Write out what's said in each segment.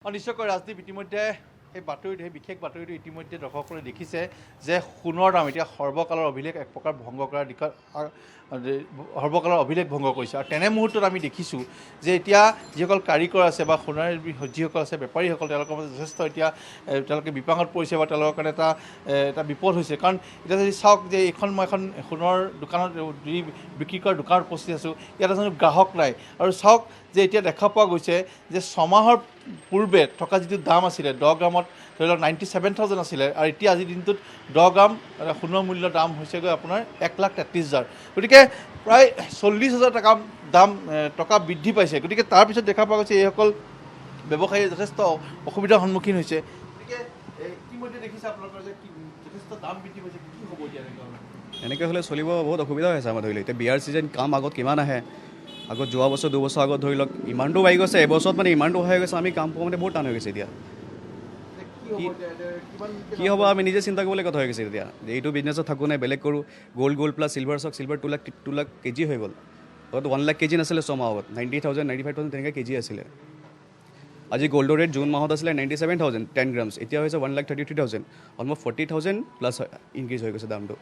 নিশ্চয়কৈ ৰাজদীপ ইতিমধ্যে সেই বাতৰিটো সেই বিশেষ বাতৰিটো ইতিমধ্যে দৰ্শকসকলে দেখিছে যে সোণৰ দাম এতিয়া সৰ্বকালৰ অভিলেখ এক প্ৰকাৰ ভংগ কৰাৰ দিশত সৰ্বকালৰ অভিলেখ ভংগ কৰিছে আৰু তেনে মুহূৰ্তত আমি দেখিছোঁ যে এতিয়া যিসকল কাৰিকৰ আছে বা সোণাৰী যিসকল আছে বেপাৰীসকল তেওঁলোকৰ মাজত যথেষ্ট এতিয়া তেওঁলোকে বিপাঙত পৰিছে বা তেওঁলোকৰ কাৰণে এটা বিপদ হৈছে কাৰণ এতিয়া যদি চাওক যে মই এখন সোণৰ দোকানত বিক্ৰী কৰাৰ দোকানত উপস্থিত আছোঁ ইয়াত এজন গ্ৰাহক নাই আৰু চাওক যে এতিয়া দেখা পোৱা গৈছে যে ছমাহৰ পূৰ্বে থকা যিটো দাম আছিলে 10 গ্ৰামত ধৰি লওক 97,000 আছিলে আৰু এতিয়া আজিৰ দিনটোত 10 গ্ৰাম সোণৰ মূল্য দাম হৈছেগৈ আপোনাৰ 1,33,000 গতিকে প্ৰায় 40,000 টকা বৃদ্ধি পাইছে গতিকে তাৰপিছত দেখা পোৱা গৈছে এইসকল ব্যৱসায়ী যথেষ্ট অসুবিধাৰ সন্মুখীন হৈছে গতিকে ইতিমধ্যে দেখিছে আপোনালোকৰ যে যথেষ্ট দাম বৃদ্ধি পাইছে কি হ'ব এতিয়া এনেকৈ হ'লে চলিব বহুত অসুবিধা হৈছে আমাৰ ধৰি লওক এতিয়া বিয়াৰ ছিজন কাম আগত কিমান আহে আগত যোৱা বছৰ 2 বছৰ আগত ধৰি লওক ইমানটো বাঢ়ি গৈছে এবছৰত মানে ইমানটো হৈ গৈছে আমি কাম কৰোঁতে বহুত টান হৈ গৈছে এতিয়া কি হ'ব আমি নিজে চিন্তা কৰিবলৈ কথা হৈ গৈছে এতিয়া যে এইটো বিজনেছত থাকোঁ নাই বেলেগ কৰোঁ গ'ল্ড প্লাছ চিলভাৰ চাওক চিলভাৰ 2 লাখ কেজি হৈ গ'ল আগত 1 লাখ কেজি নাছিলে ছমাহ আগত 90,000 95,000 তেনেকৈ কেজি আছিলে আজি গ'ল্ডৰ ৰেট জুন মাহত আছিলে 97,000 10 গ্ৰামছ এতিয়া হৈছে 1,33,000 অলমষ্ট 40,000 প্লাছ ইনক্ৰিজ হৈ গৈছে দামটো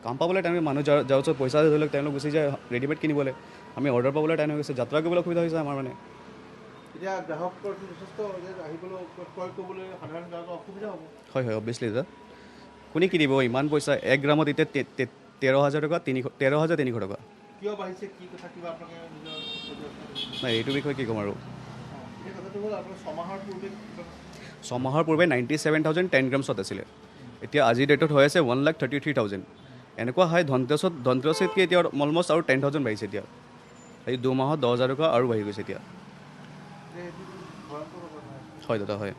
কাম পাবলৈ টাইম মানুহ যাৰ ওচৰত পইচা ধৰি লওক তেওঁলোক গুচি যায় ৰেডিমেড কিনিবলৈ আমি অৰ্ডাৰ পাবলৈ টাইম হৈ গৈছে যাত্ৰা কৰিবলৈ অসুবিধা হৈছে আমাৰ মানে এতিয়া গ্ৰাহকৰ যথেষ্ট আহিবলৈ ক্ৰয় কৰিবলৈ সাধাৰণ গ্ৰাহকৰ অসুবিধা হ'ব হয় অবভিয়াছলি দাদা কোনে কিনিব ইমান পইচা 1 গ্ৰামত এতিয়া 13,000 টকা 13,300 টকা কিয় বাঢ়িছে কি কথা কিবা আপোনালোকে নাই এইটো বিষয়ে কি ক'ম আৰু এই কথাটো হ'ল আপোনাৰ ছমাহৰ পূৰ্বে 97,000 10 গ্ৰামছত আছিলে এতিয়া আজিৰ ডেটত হৈ আছে 1,33,000 এনেকুৱা হয় ধনতেৰছতকৈ এতিয়া অলমষ্ট আৰু 10,000 বাঢ়িছে এতিয়া এই 2 মাহত 10,000 টকা আৰু বাঢ়ি গৈছে এতিয়া হয় দাদা হয়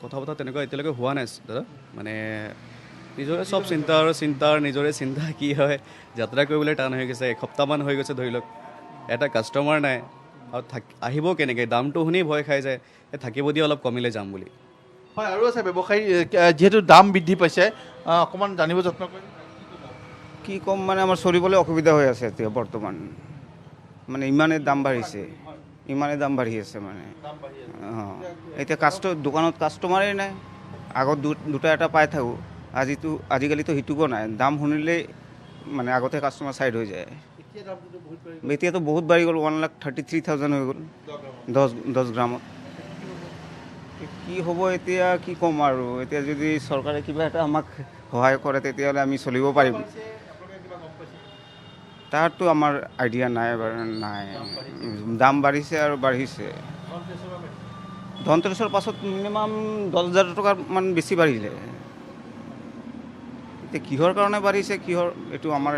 কথা পতা তেনেকুৱা এতিয়ালৈকে হোৱা নাই দাদা মানে নিজৰে চব নিজৰে চিন্তা কি হয় যাত্ৰা কৰিবলৈ টান হৈ গৈছে এসপ্তাহমান হৈ গৈছে ধৰি লওক এটা কাষ্টমাৰ নাই আৰু আহিব কেনেকৈ দামটো শুনি ভয় খাই যায় থাকিব দিয়ে অলপ কমিলে যাম বুলি হয় আৰু আছে ব্যৱসায়ী যিহেতু দাম বৃদ্ধি পাইছে অকণমান জানিব যত্ন কৰিম কি ক'ম মানে আমাৰ চলিবলৈ অসুবিধা হৈ আছে এতিয়া বৰ্তমান মানে ইমানেই দাম বাঢ়ি আছে মানে এতিয়া দোকানত কাষ্টমাৰেই নাই আগত দুটা এটা পাই থাকোঁ আজিকালিতো সিটোকো নাই দাম শুনিলেই মানে আগতে কাষ্টমাৰ ছাইড হৈ যায় এতিয়াতো বহুত বাঢ়ি গ'ল 1,33,000 হৈ গ'ল 10 গ্ৰামত কি হ'ব এতিয়া কি ক'ম আৰু এতিয়া যদি চৰকাৰে কিবা এটা আমাক সহায় কৰে তেতিয়াহ'লে আমি চলিব পাৰিম তাৰতো আমাৰ আইডিয়া নাই বাৰু নাই দাম বাঢ়িছে আৰু বাঢ়িছে ধনতেৰছৰ পাছত মিনিমাম 10,000 টকাৰ মান বেছি বাঢ়িলে এতিয়া কিহৰ কাৰণে বাঢ়িছে এইটো আমাৰ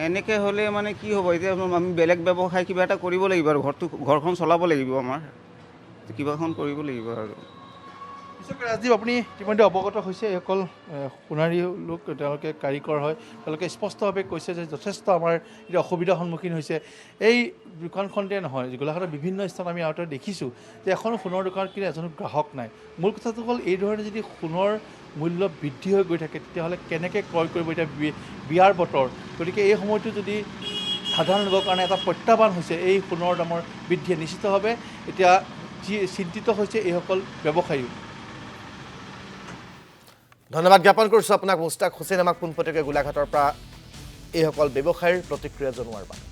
এনেকৈ হ'লে মানে কি হ'ব এতিয়া আমি বেলেগ ব্যৱসায় কিবা এটা কৰিব লাগিব আৰু ঘৰখন চলাব লাগিব আমাৰ কিবা এখন কৰিব লাগিব আৰু ৰাজদীপ আপুনি ইতিমধ্যে অৱগত হৈছে এইসকল সোণাৰী লোক তেওঁলোকে কাৰিকৰ হয় তেওঁলোকে স্পষ্টভাৱে কৈছে যে যথেষ্ট আমাৰ এতিয়া অসুবিধাৰ সন্মুখীন হৈছে এই দোকানখনতে নহয় গোলাঘাটৰ বিভিন্ন স্থানত আমি আগতে দেখিছোঁ যে এখনো সোণৰ দোকানত কিন্তু এজনো গ্ৰাহক নাই মূল কথাটো হ'ল এই ধৰণে যদি সোণৰ মূল্য বৃদ্ধি হৈ গৈ থাকে তেতিয়াহ'লে কেনেকৈ ক্ৰয় কৰিব এতিয়া বিয়াৰ বতৰ গতিকে এই সময়টো যদি সাধাৰণ লোকৰ কাৰণে এটা প্ৰত্যাহ্বান হৈছে এই সোণৰ দামৰ বৃদ্ধিয়ে নিশ্চিতভাৱে এতিয়া যি চিন্তিত হৈছে এইসকল ব্যৱসায়ীও ধন্যবাদ জ্ঞাপন কৰিছোঁ আপোনাক মুস্তাক হুছেইন আমাক পোনপটীয়াকৈ গোলাঘাটৰ পৰা এইসকল ব্যৱসায়ীৰ প্ৰতিক্ৰিয়া জনোৱাৰ বাবে